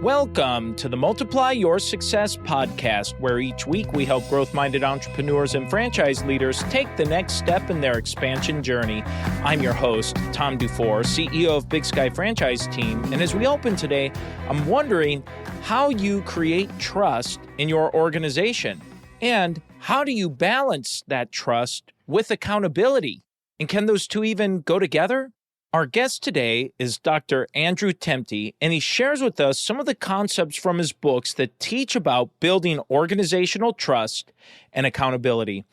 Welcome to the Multiply Your Success podcast, where each week we help growth-minded entrepreneurs and franchise leaders take the next step in their expansion journey. I'm your host, Tom Dufour, CEO of Big Sky Franchise Team, and as we open today, I'm wondering how you create trust in your organization, and how do you balance that trust with accountability? And can those two even go together? Our guest today is Dr. Andrew Temte, and he shares with us some of the concepts from his books that teach about building organizational trust and accountability.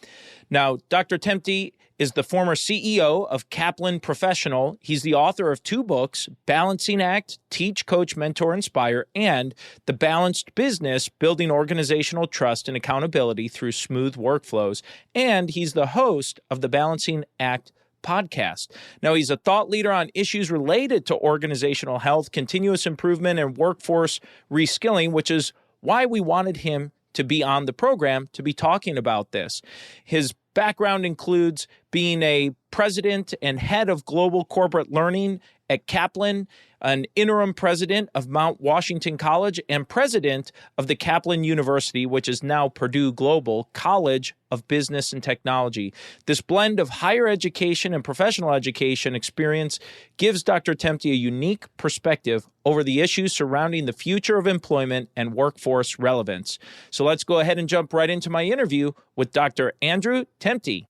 Now, Dr. Temte is the former CEO of Kaplan Professional. He's the author of two books, Balancing Act, Teach, Coach, Mentor, Inspire, and The Balanced Business, Building Organizational Trust and Accountability Through Smooth Workflows. And he's the host of the Balancing Act podcast. Now, he's a thought leader on issues related to organizational health, continuous improvement, and workforce reskilling, which is why we wanted him to be on the program to be talking about this. His background includes being a president and head of global corporate learning at Kaplan, an interim president of Mount Washington College, and president of the Kaplan University, which is now Purdue Global College of Business and Technology. This blend of higher education and professional education experience gives Dr. Temte a unique perspective over the issues surrounding the future of employment and workforce relevance. So let's go ahead and jump right into my interview with Dr. Andrew Temte.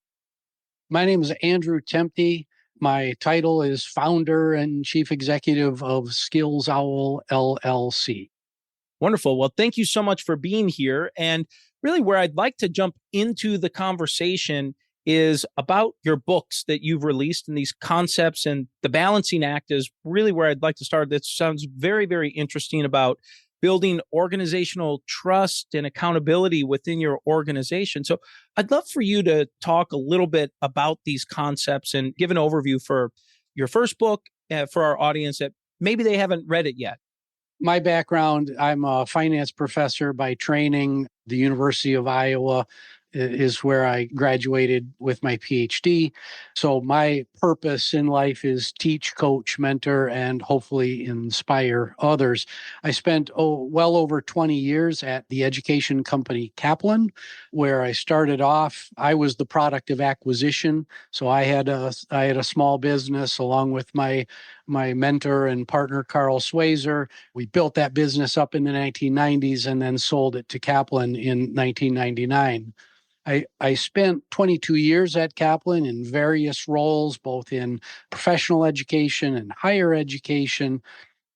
My name is Andrew Temte. My title is founder and chief executive of Skills Owl, LLC. Wonderful. Well, thank you so much for being here. And really where I'd like to jump into the conversation is about your books that you've released and these concepts, and the Balancing Act is really where I'd like to start. That sounds very, very interesting about building organizational trust and accountability within your organization. So I'd love for you to talk a little bit about these concepts and give an overview for your first book for our audience that maybe they haven't read it yet. My background, I'm a finance professor by training. The University of Iowa is where I graduated with my PhD. So my purpose in life is teach, coach, mentor, and hopefully inspire others. I spent well over 20 years at the education company Kaplan, where I started off. I was the product of acquisition. So I had a small business along with my mentor and partner, Carl Swazer. We built that business up in the 1990s and then sold it to Kaplan in 1999. I spent 22 years at Kaplan in various roles, both in professional education and higher education.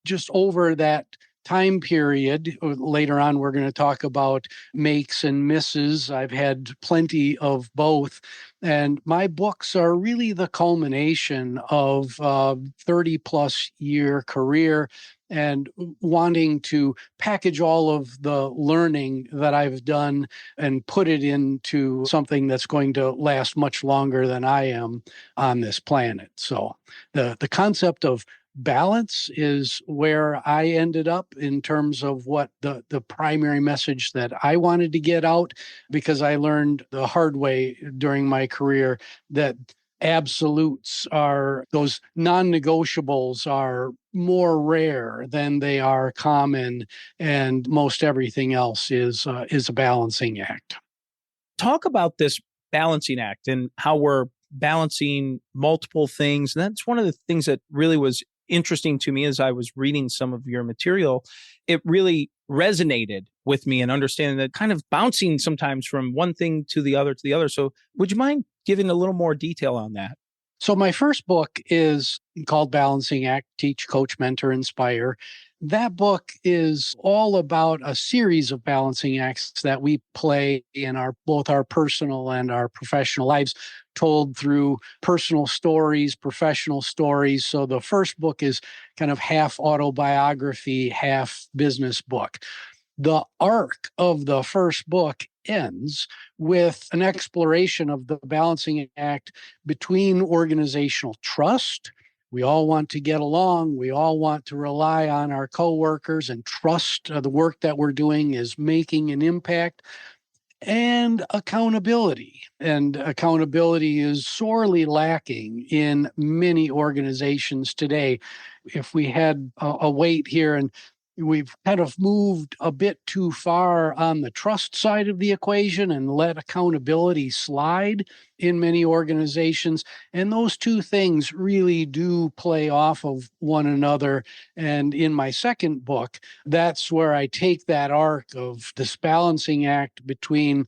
Just over that time period, later on, we're going to talk about makes and misses. I've had plenty of both. And my books are really the culmination of a 30-plus year career and wanting to package all of the learning that I've done and put it into something that's going to last much longer than I am on this planet. So the concept of balance is where I ended up in terms of what the primary message that I wanted to get out, because I learned the hard way during my career that absolutes are, those non-negotiables are more rare than they are common, and most everything else is a balancing act. Talk about this balancing act and how we're balancing multiple things. And that's one of the things that really was interesting to me as I was reading some of your material. It really resonated with me and understanding that kind of bouncing sometimes from one thing to the other. So would you mind giving a little more detail on that? So my first book is called Balancing Act, Teach, Coach, Mentor, Inspire. That book is all about a series of balancing acts that we play in both our personal and our professional lives, told through personal stories, professional stories. So the first book is kind of half autobiography, half business book. The arc of the first book ends with an exploration of the balancing act between organizational trust. We all want to get along. We all want to rely on our coworkers and trust the work that we're doing is making an impact, and accountability. And accountability is sorely lacking in many organizations today. If we had a weight here and we've kind of moved a bit too far on the trust side of the equation and let accountability slide in many organizations. And those two things really do play off of one another. And in my second book, that's where I take that arc of this balancing act between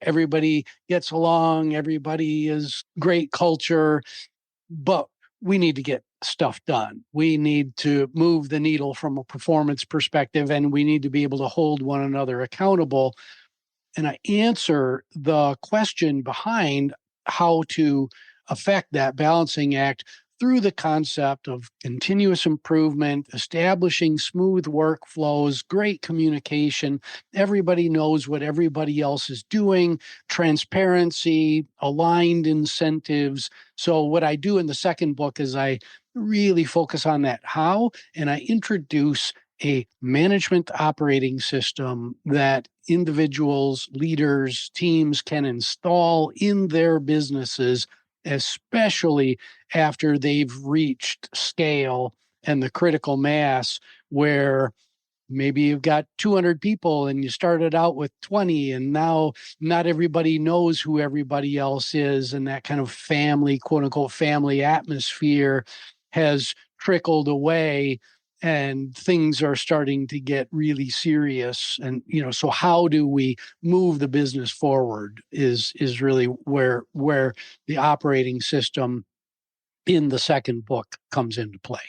everybody gets along, everybody is great culture, but we need to get stuff done. We need to move the needle from a performance perspective, and we need to be able to hold one another accountable. And I answer the question behind how to affect that balancing act through the concept of continuous improvement, establishing smooth workflows, great communication. Everybody knows what everybody else is doing, transparency, aligned incentives. So, what I do in the second book is I really focus on that how, and I introduce a management operating system that individuals, leaders, teams can install in their businesses, especially after they've reached scale and the critical mass where maybe you've got 200 people and you started out with 20, and now not everybody knows who everybody else is. And that kind of family, quote unquote, family atmosphere has trickled away and things are starting to get really serious. And, so how do we move the business forward is really where the operating system in the second book comes into play.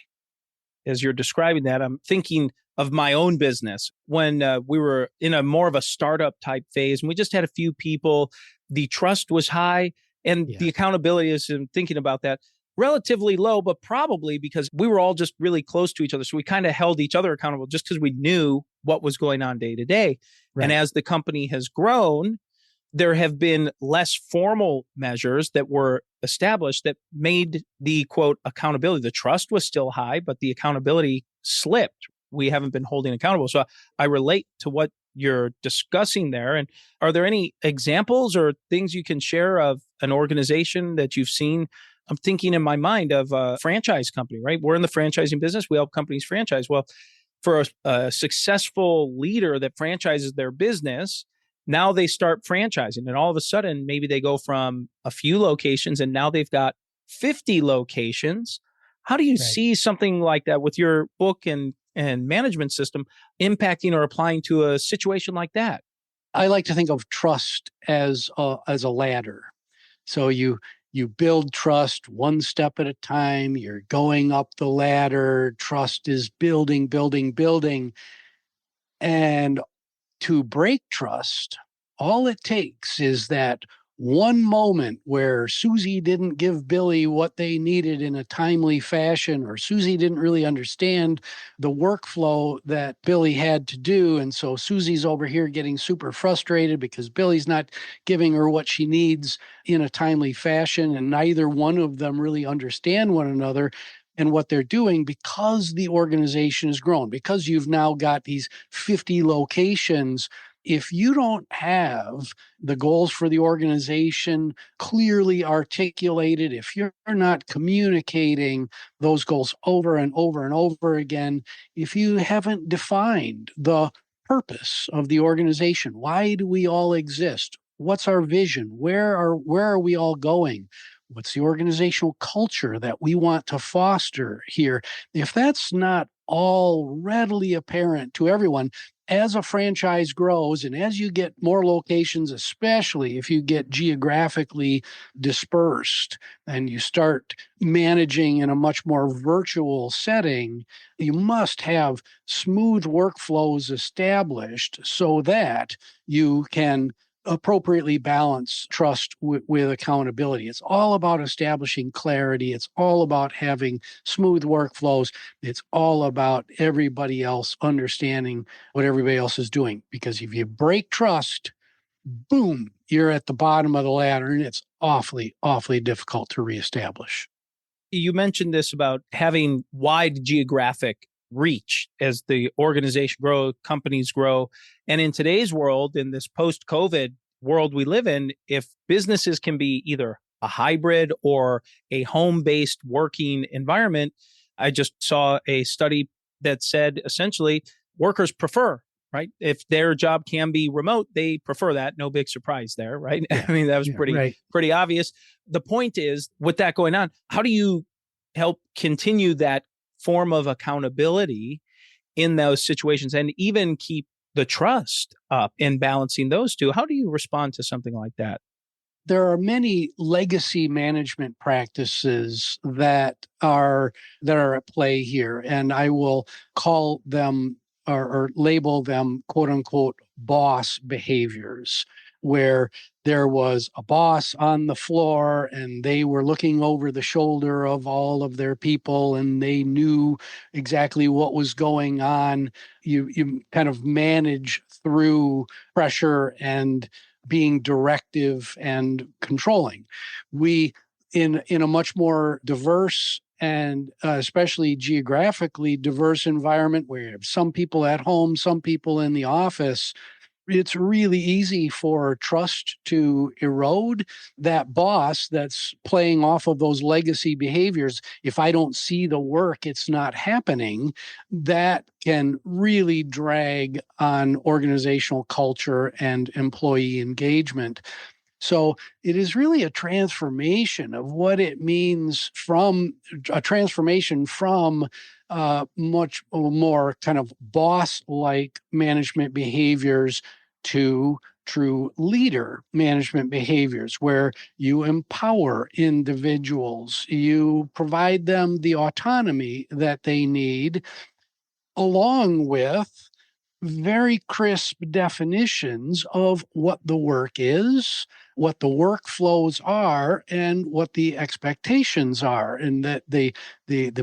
As you're describing that, I'm thinking of my own business when we were in a more of a startup type phase and we just had a few people. The trust was high and the accountability is, in thinking about that, relatively low, but probably because we were all just really close to each other. So we kind of held each other accountable just because we knew what was going on day to day. Right. And as the company has grown, there have been less formal measures that were established that made the quote accountability. The trust was still high, but the accountability slipped. We haven't been holding accountable. So I relate to what you're discussing there. And are there any examples or things you can share of an organization that you've seen? I'm thinking in my mind of a franchise company, right? We're in the franchising business. We help companies franchise. Well, for a successful leader that franchises their business, now they start franchising, and all of a sudden, maybe they go from a few locations and now they've got 50 locations. How do you see something like that with your book and management system impacting or applying to a situation like that? I like to think of trust as a ladder. So you build trust one step at a time. You're going up the ladder. Trust is building, building, building. And to break trust, all it takes is that one moment where Susie didn't give Billy what they needed in a timely fashion, or Susie didn't really understand the workflow that Billy had to do. And so Susie's over here getting super frustrated because Billy's not giving her what she needs in a timely fashion. And neither one of them really understand one another and what they're doing because the organization has grown, because you've now got these 50 locations. If you don't have the goals for the organization clearly articulated, if you're not communicating those goals over and over and over again, if you haven't defined the purpose of the organization, why do we all exist? What's our vision? Where are we all going? What's the organizational culture that we want to foster here? If that's not all readily apparent to everyone, as a franchise grows and as you get more locations, especially if you get geographically dispersed and you start managing in a much more virtual setting, you must have smooth workflows established so that you can appropriately balance trust with accountability. It's all about establishing clarity. It's all about having smooth workflows. It's all about everybody else understanding what everybody else is doing. Because if you break trust, boom, you're at the bottom of the ladder, and it's awfully, awfully difficult to reestablish. You mentioned this about having wide geographic reach as the organization grows, companies grow. And in today's world, in this post-COVID world we live in, if businesses can be either a hybrid or a home-based working environment, I just saw a study that said essentially workers prefer, right? If their job can be remote, they prefer that. No big surprise there, right? Yeah. I mean, that was Right. pretty obvious. The point is, with that going on, how do you help continue that form of accountability in those situations and even keep the trust up in balancing those two? How do you respond to something like that? There are many legacy management practices that are at play here, and I will call them or label them quote unquote boss behaviors, where there was a boss on the floor and they were looking over the shoulder of all of their people and they knew exactly what was going on. You kind of manage through pressure and being directive and controlling. We, in a much more diverse and especially geographically diverse environment where you have some people at home, some people in the office, it's really easy for trust to erode. That boss that's playing off of those legacy behaviors, if I don't see the work, it's not happening, that can really drag on organizational culture and employee engagement. So it is really a transformation of what it means from a transformation from much more kind of boss like management behaviors to true leader management behaviors, where you empower individuals, you provide them the autonomy that they need, along with very crisp definitions of what the work is, what the workflows are, and what the expectations are, and that the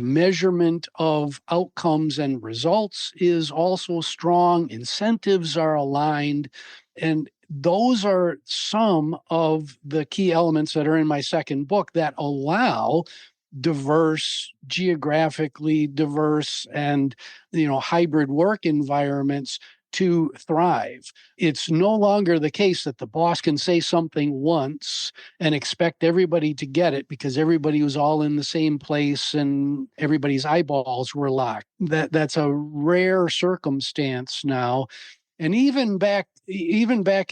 measurement of outcomes and results is also strong. Incentives are aligned, and those are some of the key elements that are in my second book that allow diverse, geographically diverse, and hybrid work environments to thrive. It's no longer the case that the boss can say something once and expect everybody to get it because everybody was all in the same place and everybody's eyeballs were locked. That's a rare circumstance now. And even back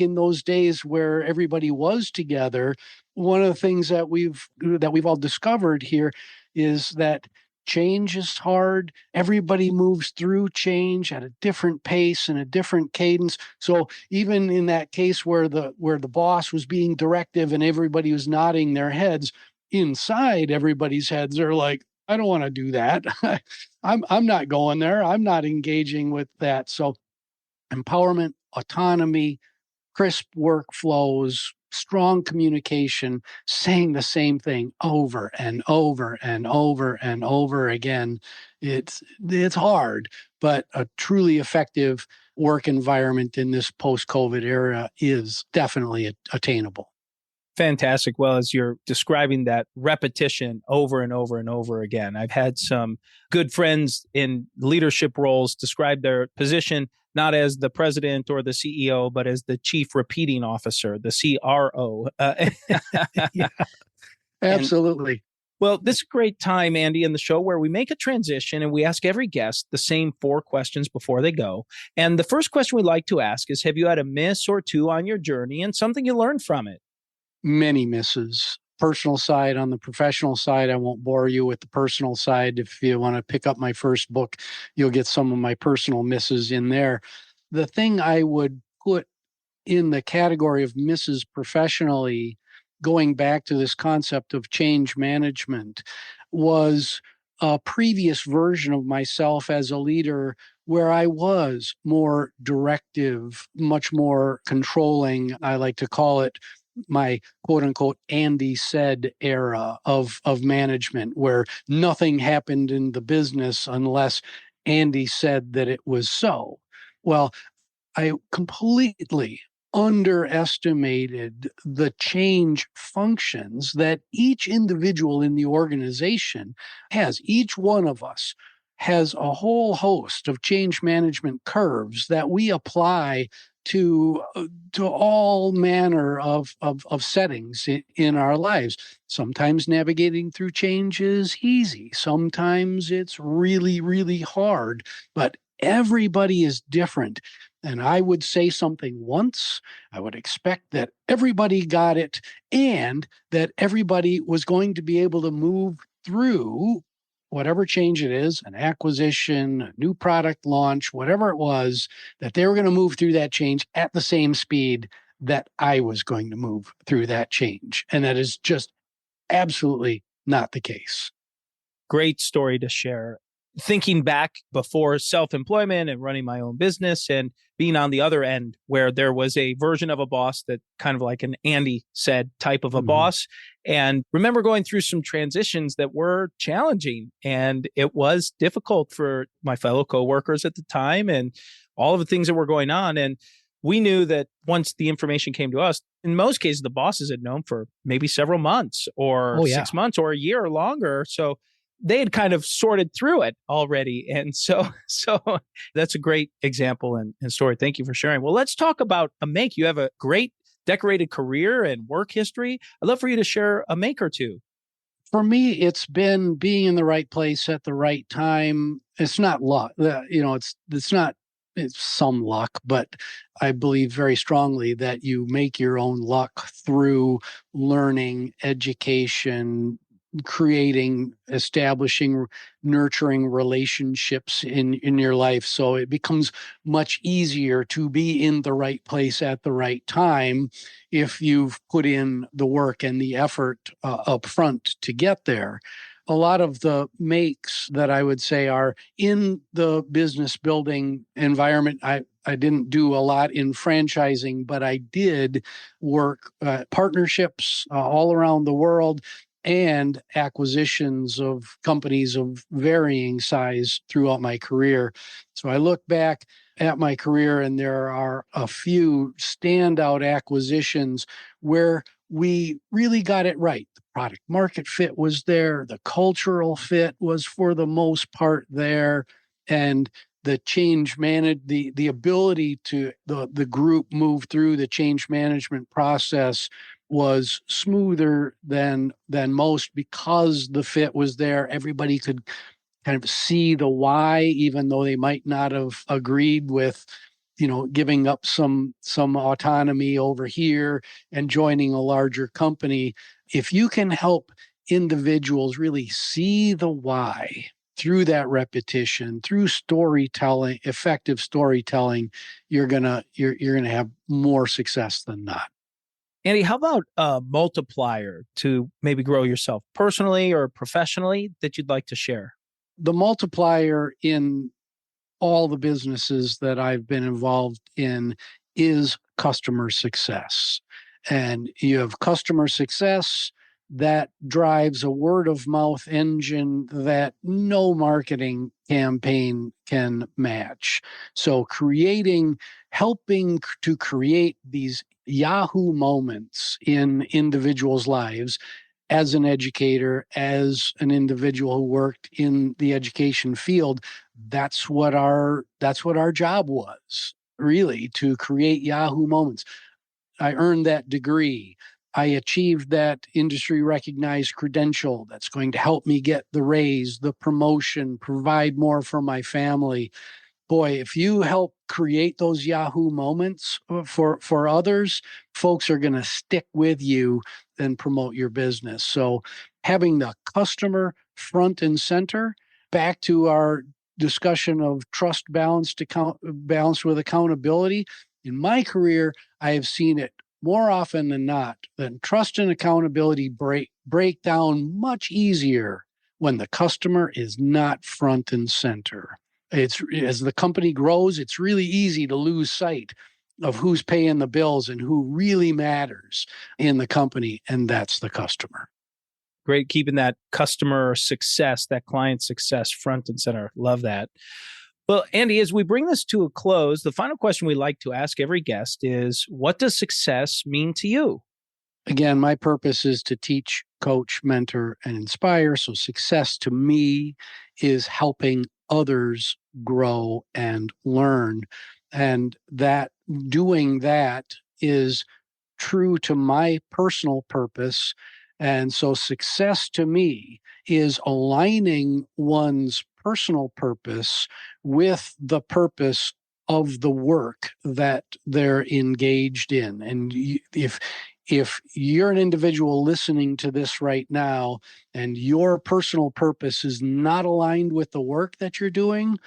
in those days where everybody was together, one of the things that we've all discovered here is that change is hard. Everybody moves through change at a different pace and a different cadence. So even in that case where the boss was being directive and everybody was nodding their heads, inside everybody's heads are like, I don't want to do that. I'm not going there. I'm not engaging with that. So empowerment, autonomy, crisp workflows, strong communication, saying the same thing over and over and over and over again. It's hard, but a truly effective work environment in this post-COVID era is definitely attainable. Fantastic. Well, as you're describing that repetition over and over and over again, I've had some good friends in leadership roles describe their position not as the president or the CEO, but as the chief repeating officer, the CRO. Yeah, absolutely. Well, this is a great time, Andy, in the show where we make a transition and we ask every guest the same 4 questions before they go. And the first question we like to ask is, have you had a miss or two on your journey and something you learned from it? Many misses. Personal side, on the professional side, I won't bore you with the personal side. If you want to pick up my first book, you'll get some of my personal misses in there. The thing I would put in the category of misses professionally, going back to this concept of change management, was a previous version of myself as a leader where I was more directive, much more controlling. I like to call it my quote unquote Andy said era of management, where nothing happened in the business unless Andy said that it was so. Well, I completely underestimated the change functions that each individual in the organization has. Each one of us has a whole host of change management curves that we apply to all manner of settings in our lives. Sometimes navigating through change is easy. Sometimes it's really, really hard. But everybody is different. And I would say something once, I would expect that everybody got it and that everybody was going to be able to move through whatever change it is, an acquisition, a new product launch, whatever it was, that they were going to move through that change at the same speed that I was going to move through that change. And that is just absolutely not the case. Great story to share. Thinking back before self-employment and running my own business and being on the other end where there was a version of a boss that kind of like an Andy said type of a boss. And remember going through some transitions that were challenging, and it was difficult for my fellow coworkers at the time and all of the things that were going on. And we knew that once the information came to us, in most cases, the bosses had known for maybe several months or 6 months or a year or longer. So they had kind of sorted through it already. And so that's a great example and story. Thank you for sharing. Well, let's talk about a make. You have a great decorated career and work history. I'd love for you to share a make or two. For me, it's been being in the right place at the right time. It's not luck, it's some luck, but I believe very strongly that you make your own luck through learning, education, creating, establishing, nurturing relationships in your life. So it becomes much easier to be in the right place at the right time if you've put in the work and the effort up front to get there. A lot of the makes that I would say are in the business building environment. I didn't do a lot in franchising, but I did work partnerships all around the world and acquisitions of companies of varying size throughout my career. So I look back at my career and there are a few standout acquisitions where we really got it right. The product market fit was there. The cultural fit was for the most part there. And the change the ability to the group move through the change management process was smoother than most because the fit was there. Everybody could kind of see the why, even though they might not have agreed with, giving up some autonomy over here and joining a larger company. If you can help individuals really see the why through that repetition, through storytelling, effective storytelling, you're gonna have more success than not. Andy, how about a multiplier to maybe grow yourself personally or professionally that you'd like to share? The multiplier in all the businesses that I've been involved in is customer success. And you have customer success that drives a word of mouth engine that no marketing campaign can match. So helping to create these Yahoo moments in individuals' lives as an educator, as an individual who worked in the education field, that's what our job was, really, to create Yahoo moments. I earned that degree. I achieved that industry recognized credential that's going to help me get the raise, the promotion, provide more for my family. Boy, if you help create those Yahoo moments for others, folks are going to stick with you and promote your business. So having the customer front and center, back to our discussion of trust balanced with accountability. In my career, I have seen it more often than not that trust and accountability break down much easier when the customer is not front and center. It's as the company grows, it's really easy to lose sight of who's paying the bills and who really matters in the company, and that's the customer. Great, keeping that customer success, that client success front and center. Love that. Well, Andy, as we bring this to a close, the final question we like to ask every guest is, what does success mean to you? Again, my purpose is to teach, coach, mentor, and inspire. So success to me is helping others grow and learn. And that doing that is true to my personal purpose. And so success to me is aligning one's personal purpose with the purpose of the work that they're engaged in. And if you're an individual listening to this right now and your personal purpose is not aligned with the work that you're doing,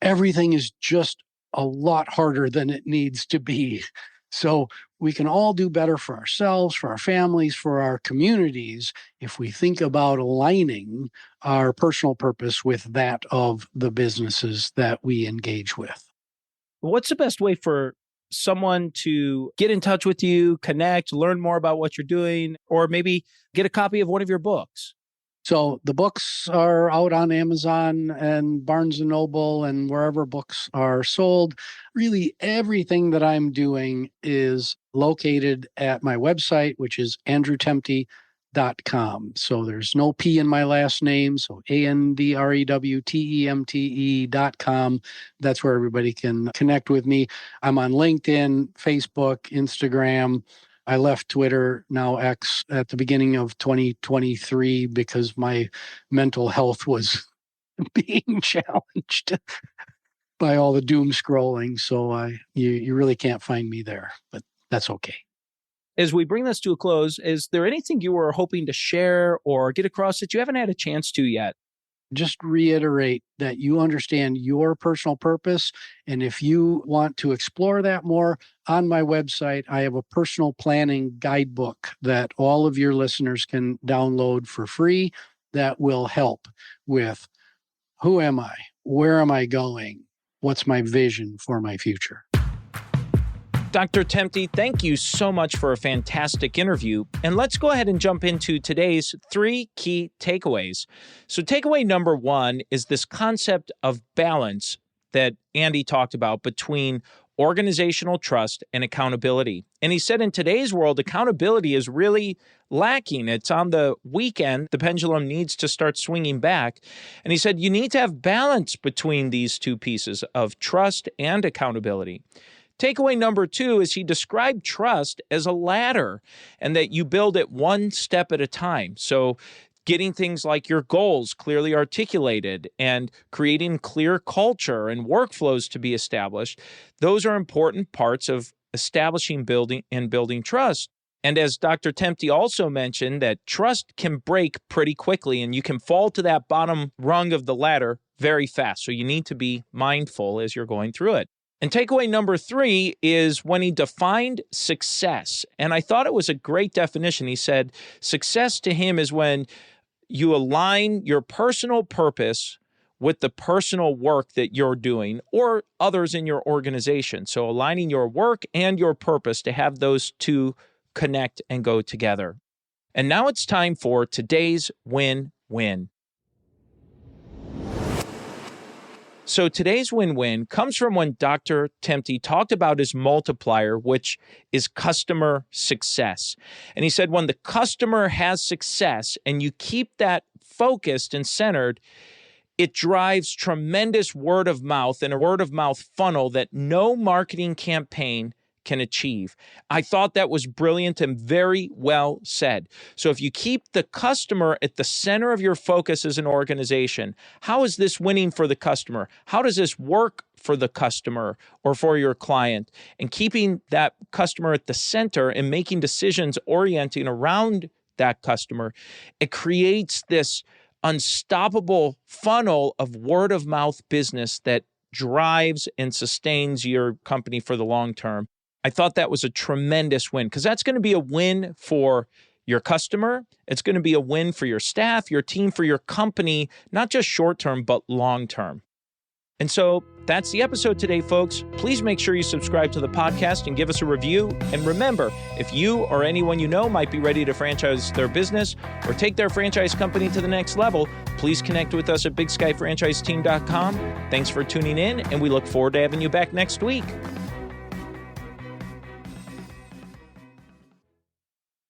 everything is just a lot harder than it needs to be. So we can all do better for ourselves, for our families, for our communities, if we think about aligning our personal purpose with that of the businesses that we engage with. What's the best way for someone to get in touch with you, connect, learn more about what you're doing, or maybe get a copy of one of your books? So the books are out on Amazon and Barnes and Noble and wherever books are sold. Really, everything that I'm doing is located at my website, which is andrewtemte.com. So there's no P in my last name. So ANDREWTEMTE.com. That's where everybody can connect with me. I'm on LinkedIn, Facebook, Instagram. I left Twitter, now X, at the beginning of 2023 because my mental health was being challenged by all the doom scrolling. So you really can't find me there, but that's okay. As we bring this to a close, is there anything you were hoping to share or get across that you haven't had a chance to yet? Just reiterate that you understand your personal purpose. And if you want to explore that more, on my website, I have a personal planning guidebook that all of your listeners can download for free that will help with who am I? Where am I going? What's my vision for my future? Dr. Temte, thank you so much for a fantastic interview. And let's go ahead and jump into today's 3 key takeaways. So takeaway number 1 is this concept of balance that Andy talked about between organizational trust and accountability. And he said in today's world, accountability is really lacking. It's on the weekend. The pendulum needs to start swinging back. And he said you need to have balance between these two pieces of trust and accountability. Takeaway number 2 is he described trust as a ladder and that you build it one step at a time. So getting things like your goals clearly articulated and creating clear culture and workflows to be established, those are important parts of establishing building trust. And as Dr. Temte also mentioned, that trust can break pretty quickly and you can fall to that bottom rung of the ladder very fast. So you need to be mindful as you're going through it. And takeaway number 3 is when he defined success. And I thought it was a great definition. He said, success to him is when you align your personal purpose with the personal work that you're doing or others in your organization. So aligning your work and your purpose to have those two connect and go together. And now it's time for today's win-win. So today's win-win comes from when Dr. Temte talked about his multiplier, which is customer success. And he said when the customer has success and you keep that focused and centered, it drives tremendous word of mouth and a word of mouth funnel that no marketing campaign can achieve. I thought that was brilliant and very well said. So if you keep the customer at the center of your focus as an organization, how is this winning for the customer? How does this work for the customer or for your client? And keeping that customer at the center and making decisions orienting around that customer, it creates this unstoppable funnel of word of mouth business that drives and sustains your company for the long term. I thought that was a tremendous win because that's going to be a win for your customer. It's going to be a win for your staff, your team, for your company, not just short term, but long term. And so that's the episode today, folks. Please make sure you subscribe to the podcast and give us a review. And remember, if you or anyone you know might be ready to franchise their business or take their franchise company to the next level, please connect with us at BigSkyFranchiseTeam.com. Thanks for tuning in, and we look forward to having you back next week.